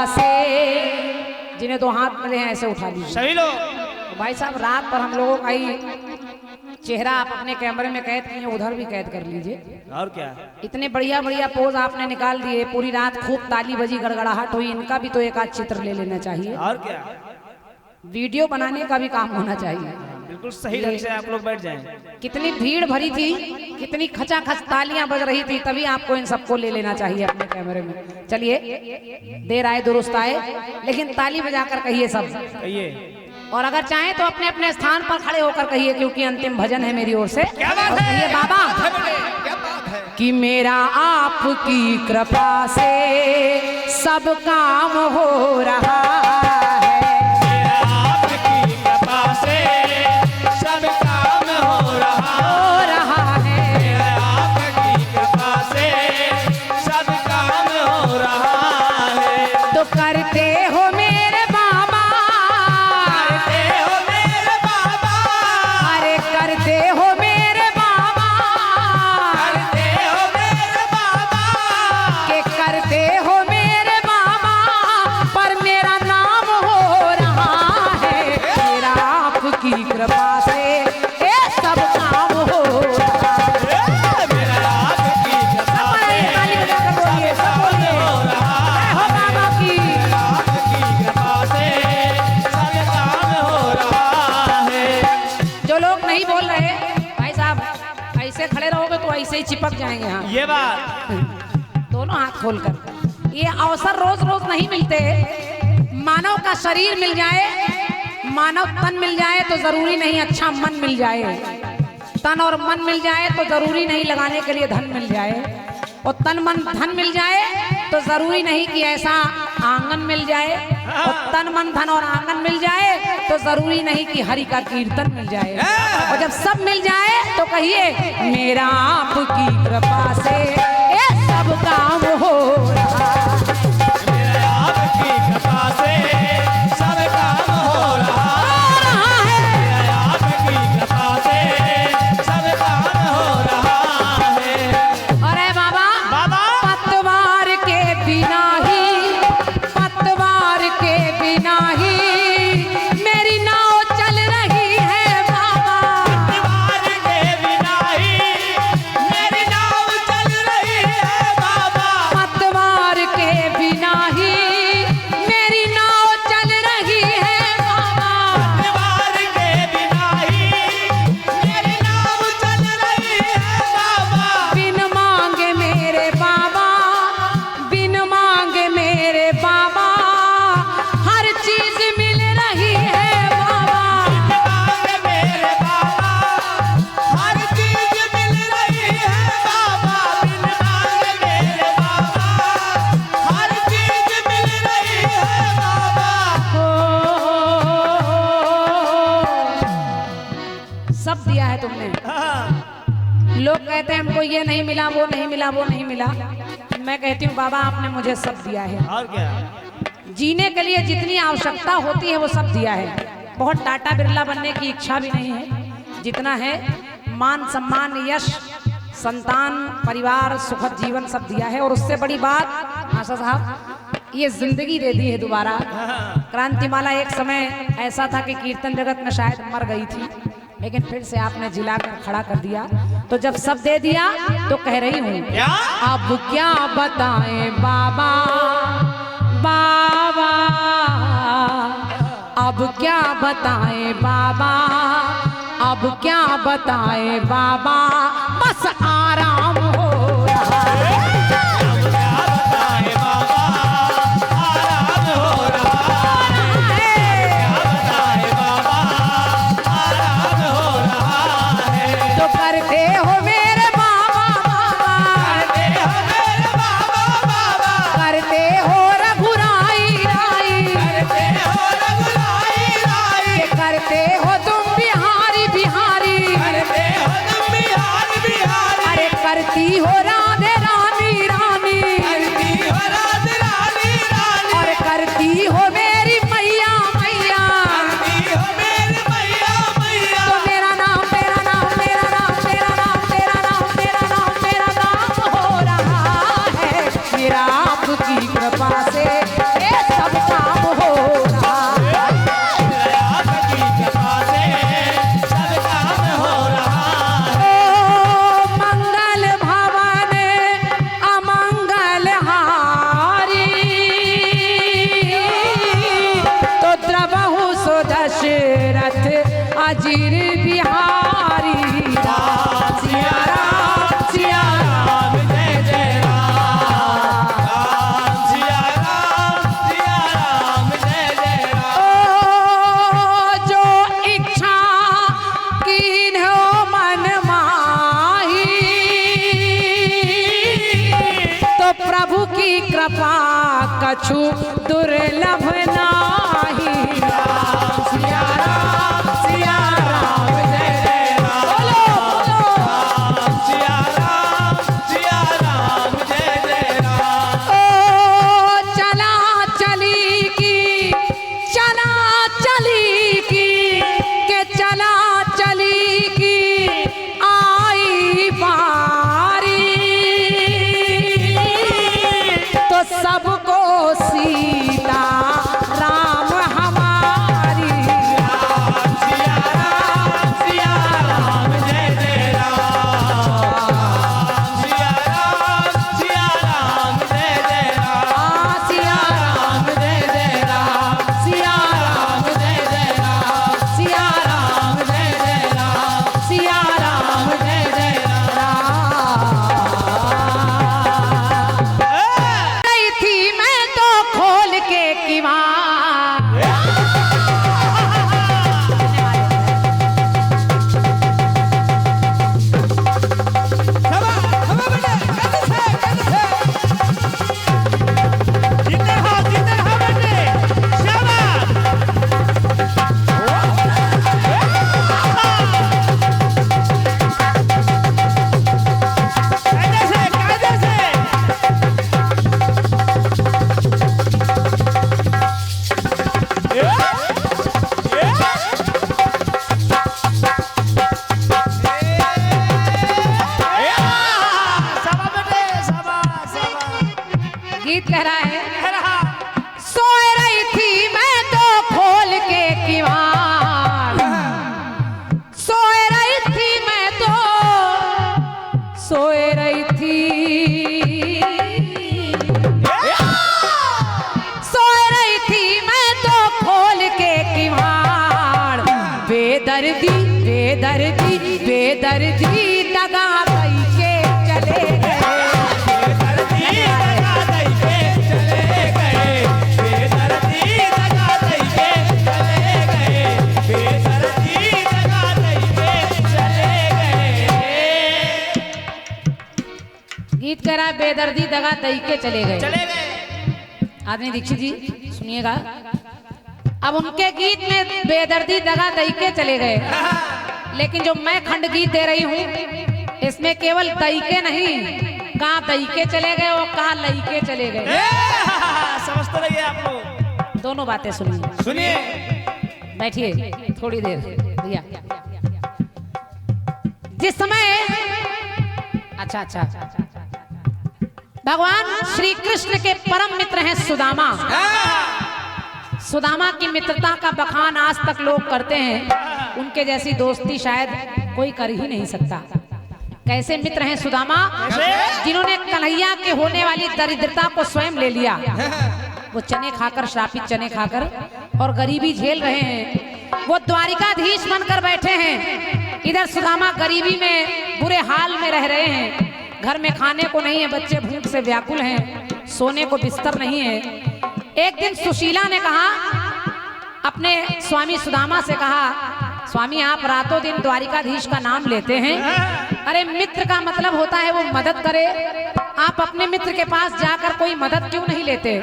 से जिन्हें दो हाथ मिले हैं ऐसे उठा लीजिए सही लोग। तो भाई साहब रात पर हम लोगों का ही चेहरा आप अपने कैमरे में कैद किए, उधर भी कैद कर लीजिए। और क्या, इतने बढ़िया बढ़िया पोज आपने निकाल दिए, पूरी रात खूब ताली बजी गड़गड़ाहट हुई, इनका भी तो एक आध चित्र ले लेना चाहिए। और क्या, वीडियो बनाने का भी काम होना चाहिए। बिल्कुल सही ढंग से आप लोग बैठ जाएं। कितनी भीड़ भरी थी, कितनी खचाखच तालियां बज रही थी, तभी आपको इन सबको ले लेना चाहिए अपने कैमरे में। चलिए, देर आए दुरुस्त आए, लेकिन ताली बजाकर कहिए सब। कहिए। और अगर चाहें तो अपने अपने स्थान पर खड़े होकर कहिए, क्योंकि अंतिम भजन है मेरी ओर से। क्या बात है? कहिए बाबा, क्या बात है? कि मेरा आपकी कृपा से सब काम हो रहा है, आपकी कृपा से सब काम हो रहा है, आपकी कृपा से सब काम हो रहा है। तो करते हो मेरे बाबा, करते हो मेरे बाबा, अरे करते हो मेरे बाबा, करते हो मेरे बाबा, के करते हो मेरे बाबा, पर मेरा नाम हो रहा है, मेरा आपकी कृपा से ये सब काम हो रहा है। मेरा आपकी कृपा से ताली बजाकर बोलिए, सब बोलिए, जय हो बाबा की। आपकी कृपा से सब काम हो रहा है। जो लोग नहीं बोल रहे भाई साहब, ऐसे खड़े रहोगे तो ऐसे ही चिपक जाएंगे। हाँ, ये बात, दोनों हाथ खोलकर। ये अवसर रोज रोज नहीं मिलते। मानव का शरीर मिल जाए, मानव तन मिल जाए तो जरूरी नहीं अच्छा मन मिल जाए, तन और मन मिल जाए तो जरूरी नहीं लगाने के लिए धन मिल जाए, और तन मन धन मिल जाए तो जरूरी नहीं कि ऐसा आंगन मिल जाए, और तन मन धन और आंगन मिल जाए तो जरूरी नहीं कि हरि का कीर्तन मिल जाए। और जब सब मिल जाए तो कहिए मेरा आपकी कृपा से ये सब काम हो रहा है। मेरा आपकी कृपा से सब काम हो रहा है, मेरा आपकी कृपा से सब काम हो रहा है। अरे बाबा, बाबा, पतवार के बिना ही, पतवार के बिना ही मेरी नाव चल रही है बाबा, दीवार के बिना ही मेरी नाव चल रही है बाबा, पतवार के बिना ही मेरी नाव चल रही है बाबा, दीवार के बिना ही मेरी नाव चल रही है बाबा। बिन मांगे मेरे बाबा, बिन मांगे मेरे बाबा, हर चीज मिल रही है बाबा, मांगे मेरे बाबा, हर चीज मिल रही है बाबा, बिन मांगे मेरे बाबा, हर चीज मिल रही है बाबा। सब दिया है तुमने। लोग कहते हैं हमको ये नहीं मिला, वो नहीं मिला, वो नहीं मिला। मैं कहती हूँ बाबा आपने मुझे सब दिया है। और क्या, जीने के लिए जितनी आवश्यकता होती है वो सब दिया है। बहुत टाटा बिरला बनने की इच्छा भी नहीं है, जितना है मान सम्मान यश संतान परिवार सुखद जीवन सब दिया है। और उससे बड़ी बात आशा साहब, ये जिंदगी दे दी है दोबारा। क्रांतिमाला एक समय ऐसा था कि कीर्तन जगत में शायद मर गई थी, लेकिन फिर से आपने जिला कर खड़ा कर दिया। तो जब सब दे दिया तो कह रही हूँ क्या? अब क्या बताएं बाबा, बाबा अब क्या बताएं बाबा, अब क्या बताएं बाबा, बस आराम हो रहा है। क्या बताएं बाबा, आराम हो रहा है, क्या बताएं बाबा, आराम हो रहा है। तो करते हो मेरे बाबा बाबा, करते हो मेरे बाबा बाबा, करते हो रघुराई राई, करते हो रघुराई राई, के करते हो तुम बिहारी बिहारी, करते हो तुम बिहारी बिहारी, अजीर बिहारी राम सिया राम जय जय राम। राम सिया राम जय जय राम। ओ जो इच्छा कीन्हो मन माही तो प्रभु की कृपा कछु दुर्लभ नाही। राम सिया राम जय जय राम। बोलो बोलो राम सिया राम जय जय राम। ओ चला चली की चला चली की के चला चली की आई बारी तो सबको सीता राम हमारी। राम सिया राम जय जय राम। राम सिया राम जय जय राम। सिया राम जय जय राम सिया राम जय जय राम सिया राम जय जय राम सिया राम जय जय राम। गई थी मैं तो खोल के किवाड़। गीत कह रहा है सोए रही थी मैं तो खोल के किवाड़। सोए रही थी मैं तो सोए रही थी सोए रही थी मैं तो खोल के किवाड़। बेदर्दी बेदर्दी बेदर्दी दगा दई के चले गए। गीत कह रहा है बेदर्दी दगा दई के चले गए। आदमी दीक्षित जी सुनिएगा, अब उनके गीत में बेदर्दी दगा दई के चले गए, लेकिन जो मैं खंड गीत दे रही हूँ इसमें केवल दई के नहीं, कहाँ दई के चले गए और कहाँ लई के चले गए। समझते रहिए आप लोग। दोनों बातें सुनिए। सुनिए। बैठिए थोड़ी देर भैया। जिस समय अच्छा भगवान श्री कृष्ण के परम मित्र हैं सुदामा। सुदामा की मित्रता का बखान आज तक लोग करते हैं, उनके जैसी दोस्ती शायद कोई कर ही नहीं सकता। कैसे मित्र हैं सुदामा, जिन्होंने कन्हैया के होने वाली दरिद्रता को स्वयं ले लिया। वो चने खाकर, श्रापित चने खाकर और गरीबी झेल रहे हैं। वो द्वारिकाधीश बनकर बैठे हैं, इधर सुदामा गरीबी में बुरे हाल में रह रहे हैं। घर में खाने को नहीं है, बच्चे भूख से व्याकुल हैं, सोने को बिस्तर नहीं है। एक दिन सुशीला ने कहा, अपने स्वामी सुदामा से कहा, स्वामी आप रातों दिन द्वारिकाधीश का नाम लेते हैं, अरे मित्र का मतलब होता है वो मदद करे, आप अपने मित्र के पास जाकर कोई मदद क्यों नहीं लेते?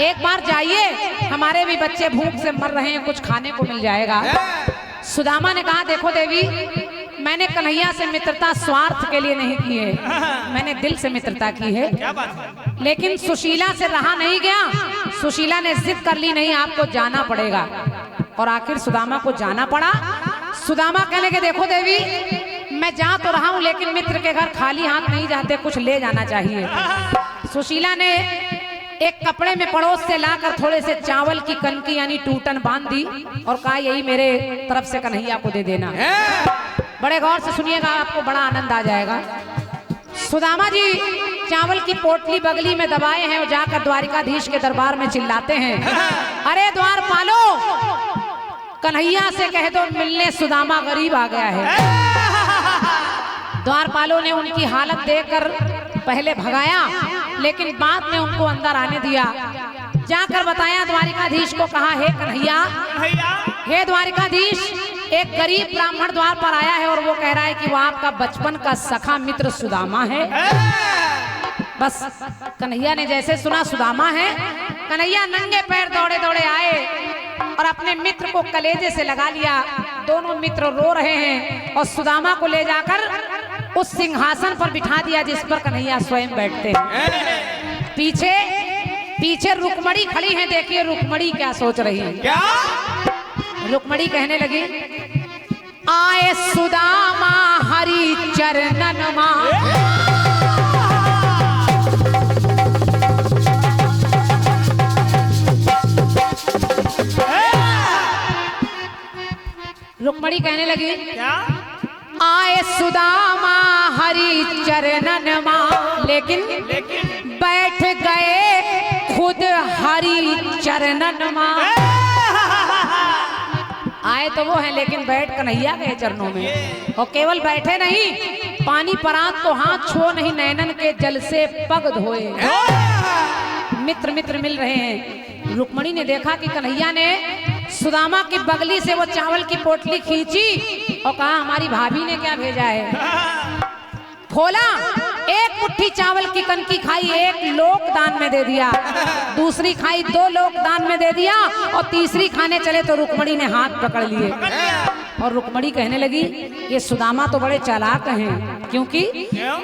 एक बार जाइए, हमारे भी बच्चे भूख से मर रहे हैं, कुछ खाने को मिल जाएगा। सुदामा ने कहा, देखो देवी, मैंने कन्हैया से मित्रता स्वार्थ के लिए नहीं की है, मैंने दिल से मित्रता की है। क्या बात है? लेकिन सुशीला से रहा नहीं गया, सुशीला ने जिद कर ली, नहीं आपको जाना पड़ेगा। और आखिर सुदामा को जाना पड़ा। सुदामा कहने के, देखो देवी, मैं जा तो रहा हूं, लेकिन मित्र के घर खाली हाथ नहीं जाते, कुछ ले जाना चाहिए। सुशीला ने एक कपड़े में पड़ोस से लाकर थोड़े से चावल की कनकी यानी टूटन बांध दी और कहा, यही मेरे तरफ से कन्हैया को दे देना। बड़े गौर से सुनिएगा, आपको बड़ा आनंद आ जाएगा। सुदामा जी चावल की पोटली बगली में दबाए हैं और जाकर द्वारिकाधीश के दरबार में चिल्लाते हैं, अरे द्वारपालो, कन्हैया से कह दो मिलने सुदामा गरीब आ गया है। द्वारपालों ने उनकी हालत देखकर पहले भगाया, लेकिन बाद में उनको अंदर आने दिया। जाकर बताया द्वारिकाधीश को, कहा हे कन्हैया, हे द्वारिकाधीश, एक गरीब ब्राह्मण द्वार पर आया है और वो कह रहा है कि वो आपका बचपन का सखा मित्र सुदामा है। बस कन्हैया ने जैसे सुना सुदामा है, कन्हैया नंगे पैर दौड़े दौड़े आए और अपने मित्र को कलेजे से लगा लिया। दोनों मित्र रो रहे हैं और सुदामा को ले जाकर उस सिंहासन पर बिठा दिया जिस पर कन्हैया स्वयं बैठते हैं। पीछे पीछे रुक्मणी खड़ी है। देखिए रुक्मणी क्या सोच रही है। क्या? रुक्मणी कहने लगी, आए सुदामा हरि चरणन मां, रुक्मणी कहने लगी, क्या? आए सुदामा हरि चरणन मां, लेकिन बैठ गए खुद हरि चरणन मां। आए तो वो हैं लेकिन बैठ कन्हैया गए चरणों में, और केवल बैठे नहीं, पानी परात तो हाथ छुओ नहीं, नैनन के जल से पग धोए। मित्र मित्र मिल रहे हैं। रुक्मणी ने देखा कि कन्हैया ने सुदामा की बगली से वो चावल की पोटली खींची और कहा हमारी भाभी ने क्या भेजा है। खोला, एक मुट्ठी चावल की कनकी खाई, एक लोक दान में दे दिया, दूसरी खाई, 2 लोक दान में दे दिया, और तीसरी खाने चले तो रुक्मणी ने हाथ पकड़ लिए। और रुक्मणी कहने लगी, ये सुदामा तो बड़े चालाक हैं, क्योंकि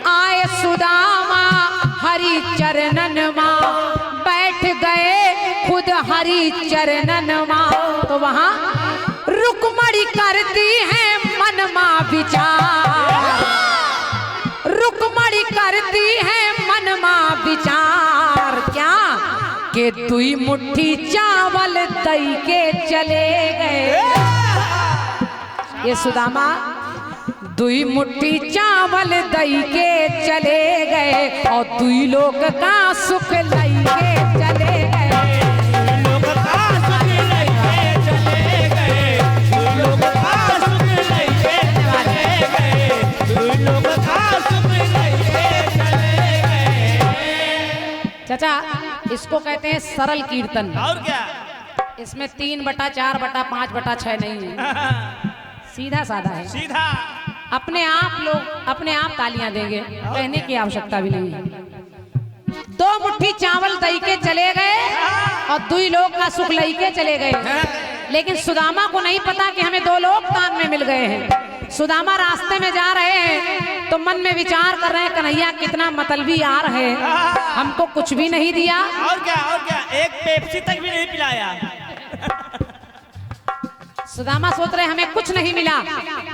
आए सुदामा हरि चरणन मां, बैठ गए खुद हरि चरणन मां। तो वहां रुक्मणी करती है मन मां विचार, रुक्मणी करती है मन मां विचार। क्या के 2 मुट्ठी चावल दई के चले गए। ये सुदामा 2 मुट्ठी चावल दई के चले गए और 2 लोग का सुख लई के चले गए। लोग का सुख लई के चले गए, लोग का सुख लई के चले गए, लोग का सुख लई के चले गए। चाचा, इसको कहते हैं सरल कीर्तन। और क्या? इसमें 3/4/5/6 नहीं है, सीधा साधा है। सीधा अपने आप लोग अपने आप तालियां देंगे, कहने की आवश्यकता भी नहीं है। 2 मुट्ठी चावल दई के चले गए और 2 लोग का सुख लई के चले गए। लेकिन सुदामा को नहीं पता कि हमें 2 लोग दान में मिल गए हैं। सुदामा रास्ते में जा रहे हैं तो मन में विचार कर रहे हैं, कन्हैया कितना मतलबी यार है, हमको कुछ भी नहीं दिया। और क्या? एक पेप्सी तक भी नहीं पिलाया। सुदामा सोच रहे हमें कुछ नहीं मिला।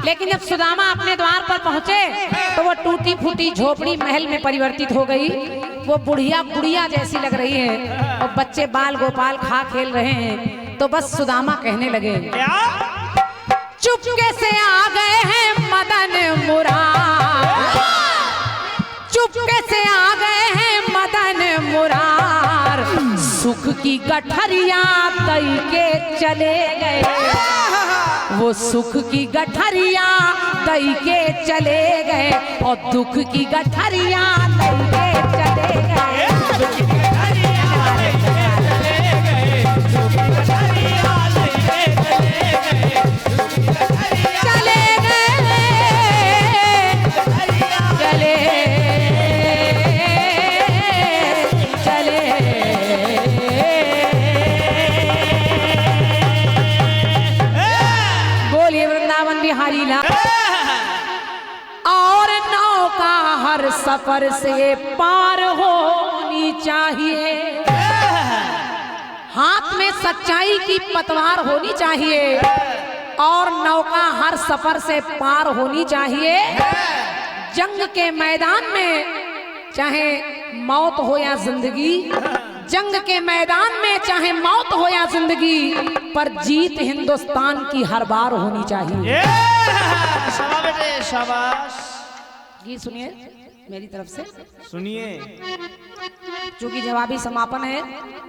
लेकिन जब सुदामा अपने द्वार पर पहुंचे तो वो टूटी फूटी झोपड़ी महल में परिवर्तित हो गई। वो बुढ़िया गुड़िया जैसी लग रही है और बच्चे बाल गोपाल खा खेल रहे हैं। तो बस सुदामा कहने लगे, क्या? चुपके से आ गए हैं मदन मुरार, चुपके से आ गए हैं मदन मुरार, सुख की गठरिया दई के चले गए। वो सुख की गठरिया दई के चले गए और दुख की गठरिया दई के चले गए। और नौका हर सफर से पार होनी चाहिए, हाथ में सच्चाई की पतवार होनी चाहिए और नौका हर सफर से पार होनी चाहिए। जंग के मैदान में चाहे मौत हो या जिंदगी, जंग के मैदान में चाहे मौत हो या जिंदगी, पर जीत हिंदुस्तान की हर बार होनी चाहिए। शाबाश बेटे शाबाश। गीत सुनिए मेरी तरफ से। सुनिए। चूंकि जवाबी समापन है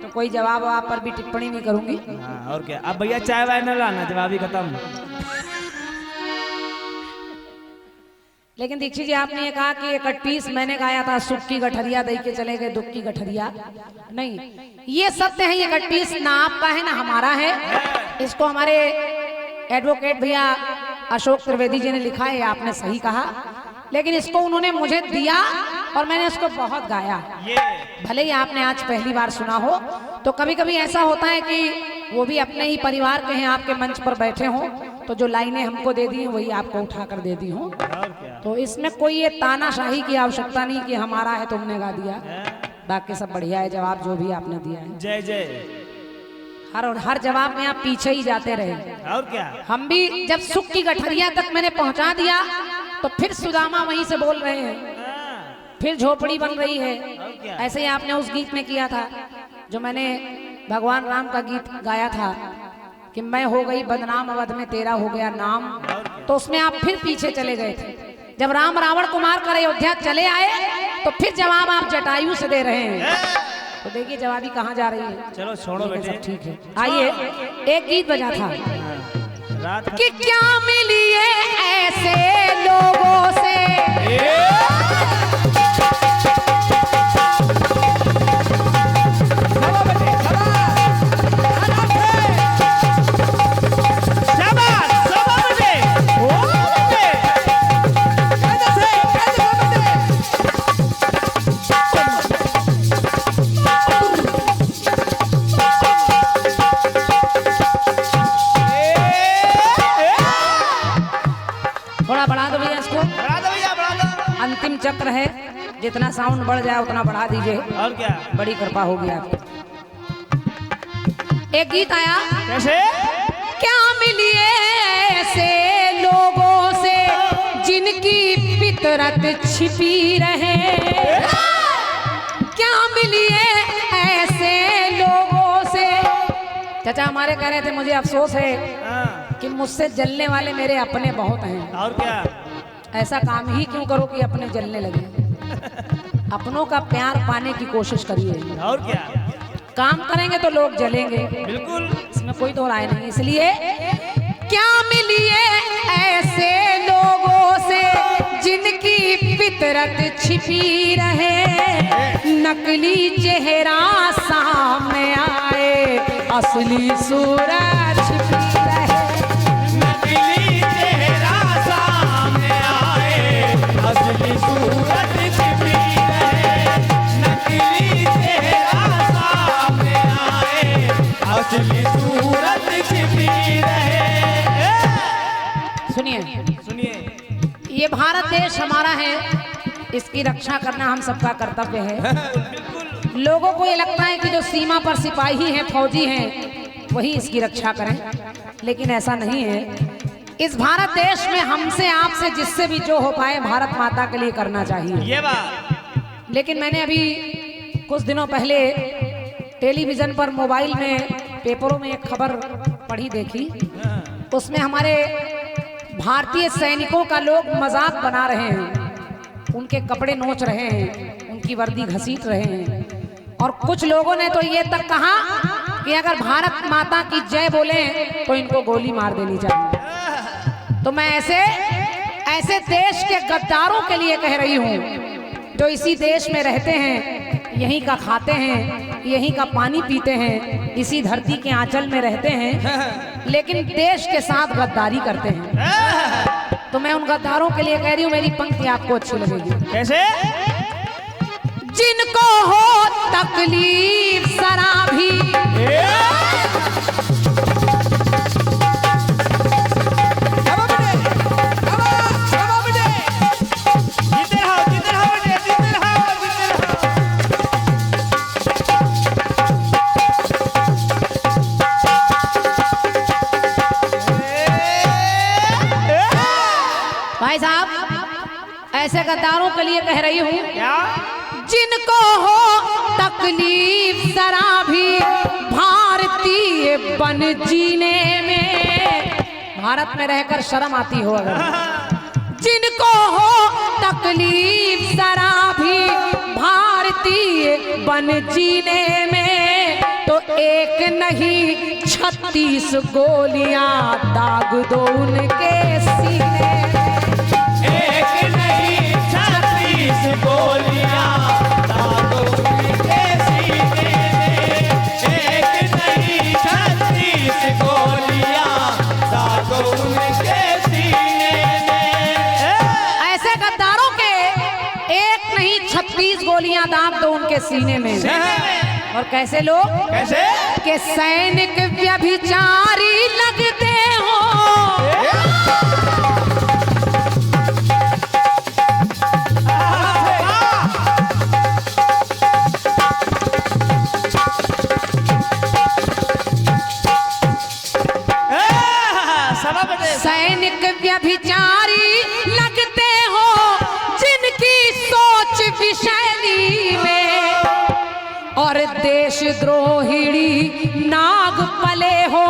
तो कोई जवाब आप पर भी टिप्पणी नहीं करूंगी। हाँ, और क्या। अब भैया चाय वाय न लाना, जवाब ही खत्म। लेकिन दीक्षित जी आपने ये कहा कि 31 मैंने गाया था, सुख की गठरिया दई के चले गए दुख की गठरिया। नहीं, ये सत्य है, ये 31 ना आपका है ना हमारा है। इसको हमारे एडवोकेट भैया अशोक त्रिवेदी जी ने लिखा है, आपने सही कहा। लेकिन इसको उन्होंने मुझे दिया और मैंने उसको बहुत गाया। भले ही आपने आज पहली बार सुना हो, तो कभी कभी ऐसा होता है कि वो भी अपने ही परिवार के हैं, आपके मंच पर बैठे हों, तो जो लाइनें हमको दे दी हैं वही आपको उठा कर दे दी हूँ। तो इसमें कोई ये तानाशाही की आवश्यकता नहीं कि हमारा है तुमने गा दिया। बाकी सब बढ़िया है, जवाब जो भी आपने दिया है। जय जय। हर जवाब में आप पीछे ही जाते रहे। और क्या। हम भी जब सुख की गठरिया तक मैंने पहुंचा दिया तो फिर सुदामा वहीं से बोल रहे हैं, फिर झोपड़ी बन रही है। ऐसे ही आपने उस गीत में किया था जो मैंने भगवान राम का गीत गाया था कि मैं हो गई बदनाम अवध में तेरा हो गया नाम, तो उसमें आप फिर पीछे चले गए थे। जब राम रावण को मार कर अयोध्या चले आए तो फिर जवाब आप जटायु से दे रहे हैं। तो देखिए जवाबी कहाँ जा रही है। चलो छोड़ो बेटे, ठीक है। आइए, एक गीत बजा था रात कि क्या मिलिए ऐसे लोगों से, अंतिम चक्र है, जितना साउंड बढ़ जाए उतना बढ़ा दीजिए। और क्या, बड़ी कृपा होगी आपकी। एक गीत आया कैसे, क्या मिलिए ऐसे लोगों से जिनकी फितरत छिपी रहे, क्या मिलिए ऐसे लोगों से। चाचा हमारे कह रहे थे मुझे अफसोस है कि मुझसे जलने वाले मेरे अपने बहुत हैं। और क्या, ऐसा काम ही क्यों करो कि अपने जलने लगे। अपनों का प्यार पाने की कोशिश करिए। और क्या, काम करेंगे तो लोग जलेंगे, बिल्कुल, इसमें कोई दो राय नहीं। इसलिए क्या मिलिए ऐसे लोगों से जिनकी फितरत छिपी रहे, नकली चेहरा सामने आए असली सूरत छिपी रहे। नकली चेहरा सामने आए असली सूरत छिपी रहे, नकली चेहरा सामने आए असली सूरत छिपी रहे। सुनिए, ये भारत देश हमारा है, इसकी रक्षा करना हम सबका कर्तव्य है। लोगों को ये लगता है कि जो सीमा पर सिपाही हैं, फौजी हैं, वही इसकी रक्षा करें, लेकिन ऐसा नहीं है। इस भारत देश में हमसे आपसे जिससे भी जो हो पाए भारत माता के लिए करना चाहिए, ये बात। लेकिन मैंने अभी कुछ दिनों पहले टेलीविजन पर, मोबाइल में, पेपरों में एक खबर पढ़ी देखी। उसमें हमारे भारतीय सैनिकों का लोग मजाक बना रहे हैं, उनके कपड़े नोच रहे हैं, उनकी वर्दी घसीट रहे हैं, और कुछ लोगों ने तो ये तक कहा कि अगर भारत माता की जय बोले तो इनको गोली मार देनी चाहिए। तो मैं ऐसे देश के गद्दारों के लिए कह रही हूँ जो इसी देश में रहते हैं, यहीं का खाते हैं, यहीं का पानी पीते हैं, इसी धरती के आंचल में रहते हैं, लेकिन देश के साथ गद्दारी करते हैं। तो मैं उन गद्दारों के लिए कह रही हूँ, मेरी पंक्ति आपको अच्छी लगेगी। कैसे, जिनको हो तकलीफ जरा भी, भाई साहब ऐसे गद्दारों के लिए कह रही हूँ, क्या, जिनको हो तकलीफ जरा भी भारतीय बन जीने में, भारत में रहकर शर्म आती हो अगर, जिनको हो तकलीफ जरा भी भारतीय बन जीने में तो एक नहीं 36 गोलियां दाग दो उनके सीने में। एक नहीं 36 गोलियां दाग दो उनके सीने में। एक नहीं 36 गोलियां दाग दो उनके सीने में। ऐसे गद्दारों के एक नहीं 36 गोलियां दाग दो उनके सीने में। और कैसे लोग, कैसे के सैनिक व्यभिचारी लगते हो। सैनिक व्यभिचारी लगते हो जिनकी सोच विषैली में, और देशद्रोहिणी नाग पले हो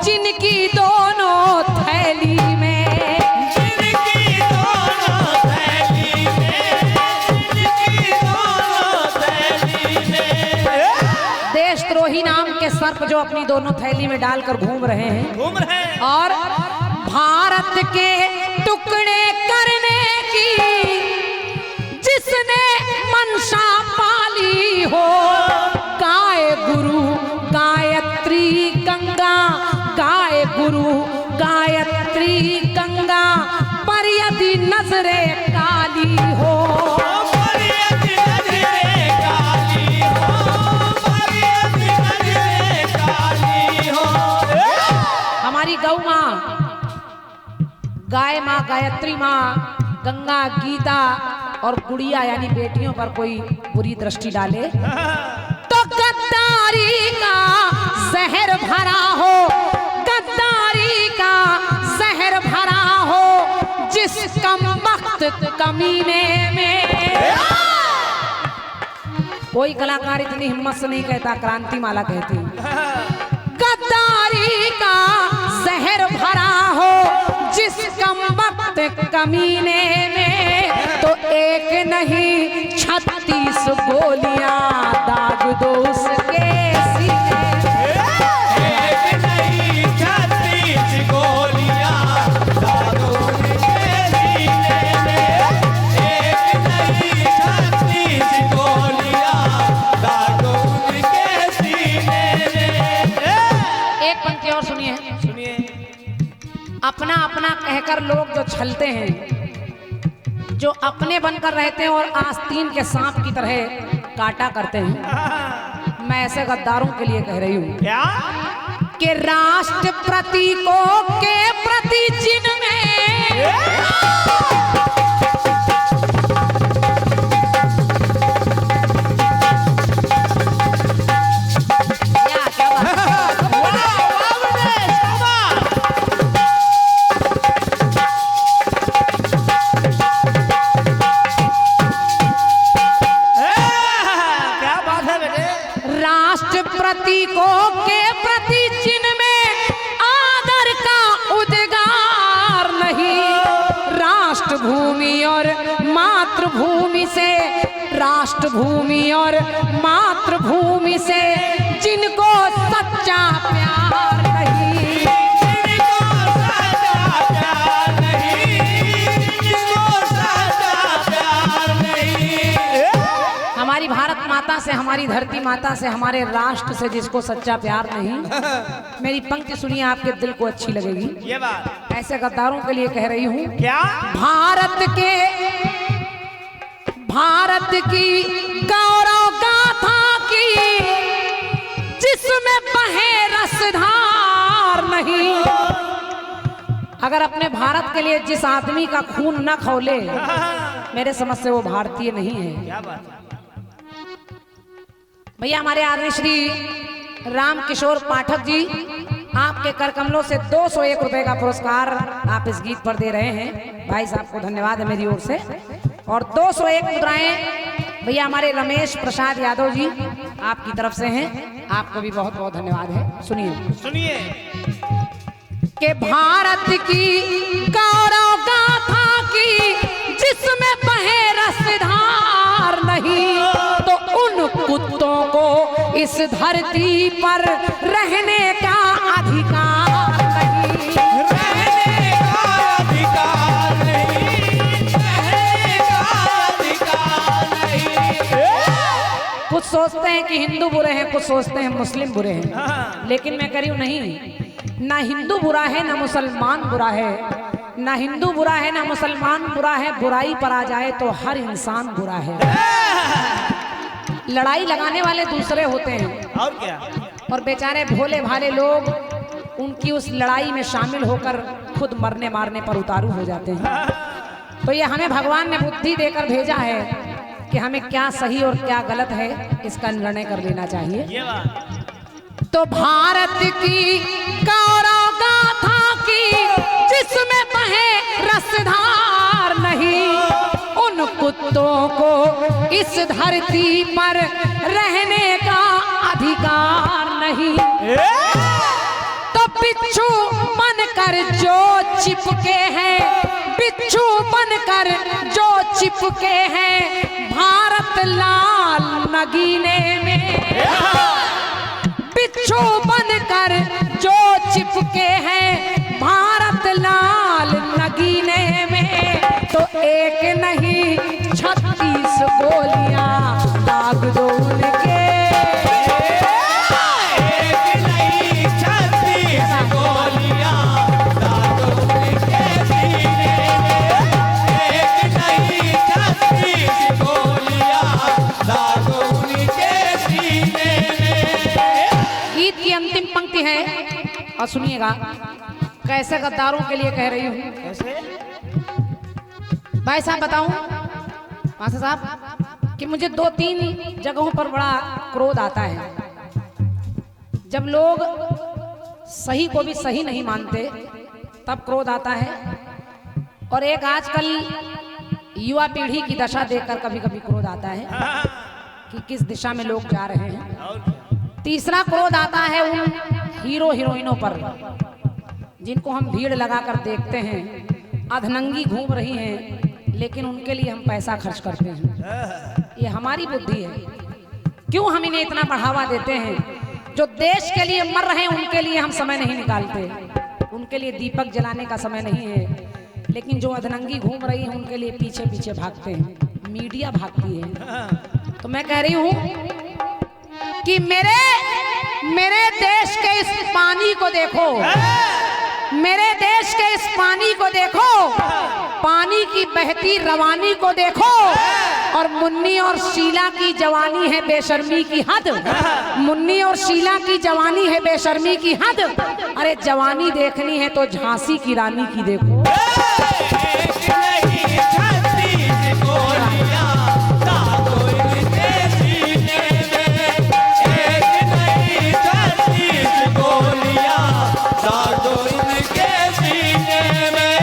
जिनकी दोनों थैली में। जिनकी दोनों थैली में, जिनकी दोनों थैली में। देशद्रोही नाम के सर्प जो अपनी दोनों थैली में डालकर घूम रहे हैं, घूम रहे हैं। और भारत के टुकड़े करने की जिसने मंशा पाली हो, गाय गुरु गायत्री गंगा, गाय गुरु गायत्री गंगा, पर यदि नजरे काली हो। पर यदि नजरे काली हो, पर यदि नजरे काली हो। हमारी गौ माँ, गाय माँ, गायत्री माँ, गंगा, गीता और गुड़िया यानी बेटियों पर कोई बुरी दृष्टि डाले तो गद्दारी का जहर भरा हो, गद्दारी का जहर भरा हो जिस कमबख्त कमीने में। कोई कलाकार इतनी हिम्मत से नहीं कहता, क्रांति माला कहती। गद्दारी का जहर भरा हो जिस कमबख्त कमीने में, तो एक नहीं 36 गोलियां दाग दो उसके सीने में। एक नहीं 36 गोलियां दाग दो उनके सीने में। एक नहीं 36 गोलियां दाग दो उनके सीने में। एक पंक्ति और सुनिए। सुनिए। अपना अपना कहकर लोग जो छलते हैं, जो अपने बनकर रहते हैं और आस्तीन के सांप की तरह काटा करते हैं, मैं ऐसे गद्दारों के लिए कह रही हूँ क्या? कि राष्ट्र प्रतीकों के प्रति जिनमें प्रतीकों के प्रति जिनमें आदर का उद्गार नहीं, राष्ट्र भूमि और मातृभूमि से, राष्ट्र भूमि और मातृभूमि से जिनको सच्चा प्यार नहीं, जिनको सच्चा प्यार नहीं, जिनको सच्चा प्यार नहीं। हमारी भारत माता से, हमारी धरती माता से, हमारे राष्ट्र से जिसको सच्चा प्यार नहीं, मेरी पंक्ति सुनिए, आपके दिल को अच्छी लगेगी। ये बात ऐसे गद्दारों के लिए कह रही हूँ। क्या? भारत की गौरव गाथा की जिसमें बहे रसधार नहीं, अगर अपने भारत के लिए जिस आदमी का खून न खौले, मेरे समझ से वो भारतीय नहीं है। क्या बात? भैया हमारे आदरणीय श्री राम किशोर पाठक जी आपके कर कमलों से 201 रुपए का पुरस्कार आप इस गीत पर दे रहे हैं। भाई साहब को धन्यवाद है मेरी ओर से। और 201 मुद्राएं भैया हमारे रमेश प्रसाद यादव जी आपकी तरफ से हैं, आपको भी बहुत बहुत धन्यवाद है। सुनिए सुनिए कि भारत की गौरव गाथा की जिसमें बहे रसधार नहीं, तो धरती पर रहने का अधिकार नहीं, रहने का अधिकार नहीं, रहने का अधिकार नहीं। कुछ सोचते हैं कि हिंदू बुरे हैं, कुछ सोचते हैं मुस्लिम बुरे हैं, लेकिन मैं कह रही हूं नहीं, ना हिंदू बुरा है ना मुसलमान बुरा है, ना हिंदू बुरा है ना मुसलमान बुरा है। बुराई पर आ जाए तो हर इंसान बुरा है। लड़ाई लगाने वाले दूसरे होते हैं और क्या, और बेचारे भोले भाले लोग उनकी उस लड़ाई में शामिल होकर खुद मरने मारने पर उतारू हो जाते हैं। तो ये हमें भगवान ने बुद्धि देकर भेजा है कि हमें क्या सही और क्या गलत है इसका निर्णय कर लेना चाहिए। ये बात तो भारत की गौरव गाथा की जिसमें बहे रसधार नहीं, उन कुत्तों को इस धरती पर रहने का अधिकार नहीं। तो बिच्छू बनकर जो चिपके हैं, बिच्छू बनकर जो चिपके हैं भारत लाल नगीने में, बिच्छू बनकर जो चिपके हैं भारत लाल नगीने में, तो एक नहीं 36 गोलियां दाग दो उनके, एक नहीं 36 गोलियां दाग दो उनके सीने में, एक नहीं 36 गोलियां दाग दो उनके सीने में। गीत की अंतिम पंक्ति है और सुनिएगा, कैसे गद्दारों के लिए कह रही हूँ। कैसे? भाई साहब बताऊं मास्टर साहब कि मुझे 2-3 जगहों पर बड़ा क्रोध आता है। जब लोग सही को भी सही नहीं मानते तब क्रोध आता है, और एक आजकल युवा पीढ़ी की दशा देखकर कभी कभी क्रोध आता है कि किस दिशा में लोग जा रहे हैं। और क्या? तीसरा क्रोध आता है उन हीरो हीरोइनों पर जिनको हम भीड़ लगाकर देखते हैं, अधनंगी घूम रही हैं, लेकिन उनके लिए हम पैसा खर्च करते हैं। ये हमारी बुद्धि है। क्यों हम इन्हें इतना बढ़ावा देते हैं? जो देश के लिए मर रहे हैं उनके लिए हम समय नहीं निकालते, उनके लिए दीपक जलाने का समय नहीं है, लेकिन जो अधनंगी घूम रही है उनके लिए पीछे पीछे भागते हैं, मीडिया भागती है। तो मैं कह रही हूं कि मेरे देश के इस पानी को देखो, मेरे देश के इस पानी को देखो, पानी की बहती रवानी को देखो, और मुन्नी और शीला की जवानी है बेशर्मी की हद, मुन्नी और शीला की जवानी है बेशर्मी की हद। अरे जवानी देखनी है तो झांसी की रानी की देखो। एक नहीं 36 गोलियां दाग दो इनके सीने में, एक नहीं 36 गोलियां दाग दो इनके सीने में।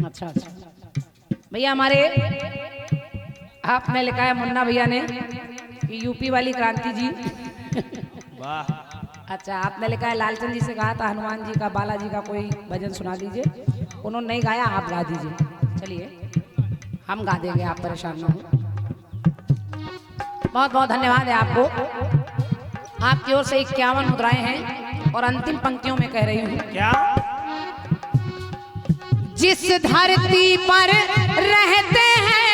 अच्छा भैया, हमारे आपने लिखा है मुन्ना भैया ने कि यूपी वाली क्रांति जी। वाह, अच्छा, आपने लिखा है लालचंद जी से कहा था हनुमान जी का, बालाजी का कोई भजन सुना दीजिए। उन्होंने नहीं गाया, आप गा दीजिए। चलिए हम गा देंगे, आप परेशान ना हो। बहुत बहुत धन्यवाद है आपको। आपकी ओर से 51 मुद्राएं हैं और अंतिम पंक्तियों में कह रही हूँ, क्या? जिस धरती पर रहते हैं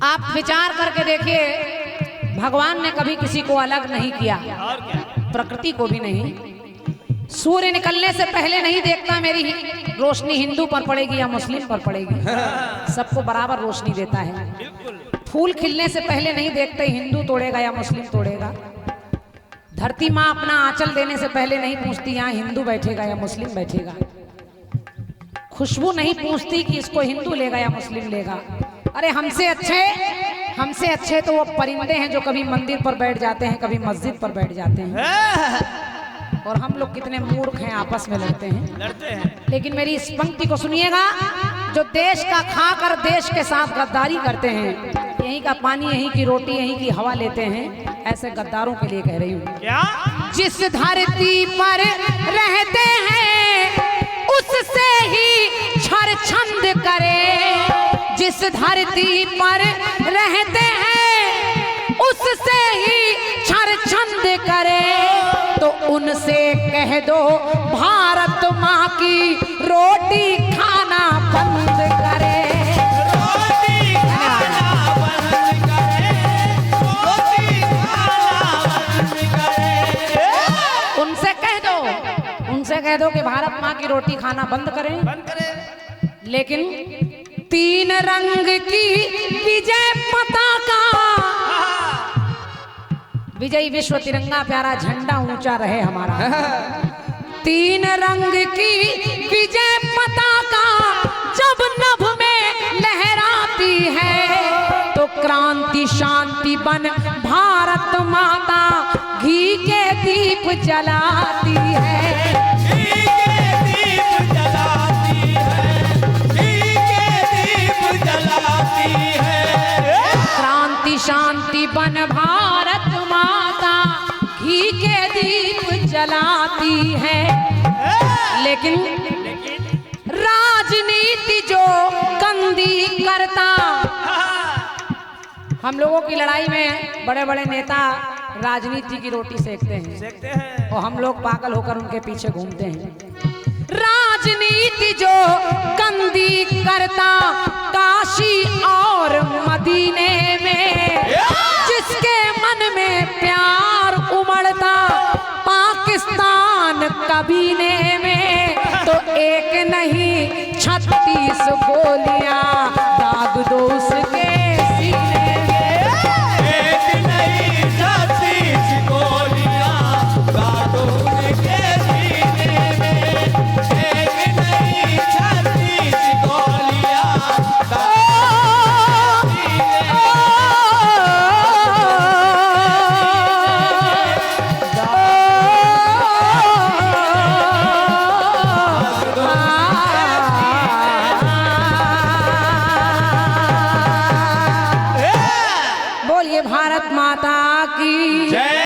आप विचार करके देखिए, भगवान ने कभी किसी को अलग नहीं किया, और क्या? प्रकृति को भी नहीं। सूर्य निकलने से पहले नहीं देखता मेरी रोशनी हिंदू पर पड़ेगी या मुस्लिम पर पड़ेगी, सबको बराबर रोशनी देता है। बिल्कुल। फूल खिलने से पहले नहीं देखते हिंदू तोड़ेगा या मुस्लिम तोड़ेगा। धरती माँ अपना आंचल देने से पहले नहीं पूछती यहाँ हिंदू बैठेगा या मुस्लिम बैठेगा। खुशबू नहीं पूछती कि इसको हिंदू लेगा या मुस्लिम लेगा। अरे हमसे अच्छे तो वो परिंदे हैं जो कभी मंदिर पर बैठ जाते हैं, कभी मस्जिद पर बैठ जाते हैं। और हम लोग कितने मूर्ख हैं, आपस में लड़ते हैं। लड़ते हैं। लेकिन मेरी इस पंक्ति को सुनिएगा, जो देश का खाकर देश के साथ गद्दारी करते हैं, यहीं का पानी यहीं की रोटी यहीं की हवा लेते हैं, ऐसे गद्दारों के लिए कह रही हूँ। क्या? जिस धरती पर रहते हैं उससे ही छरछंद करे, जिस धरती पर रहते हैं उससे ही छरछंद करे, तो उनसे कह दो भारत माँ की रोटी खाना बंद करे। रोटी खाना बंद करे, रोटी खाना बंद करे। उनसे कह दो कि भारत माँ की रोटी खाना बंद करें। बंद करे। लेकिन 3 रंग की विजय पताका, विजयी विश्व तिरंगा प्यारा झंडा ऊंचा रहे हमारा। 3 रंग की विजय पताका जब नभ में लहराती है, तो क्रांति शांति बन भारत माता घी के दीप जलाती है। घी के दीप जलाती है, घी के दीप जलाती है। क्रांति शांति बन भारत माता घी के दीप जलाती है। लेकिन राजनीति जो गंदी करता, हम लोगों की लड़ाई में बड़े बड़े नेता राजनीति की रोटी सेकते हैं, देखते हैं। और हम लोग पागल होकर उनके पीछे घूमते हैं। राजनीति जो गंदी करता, काशी और मदीने में जिसके मन में प्यार उमड़ता, पाकिस्तान कबीने में तो एक नहीं 36 गोलियां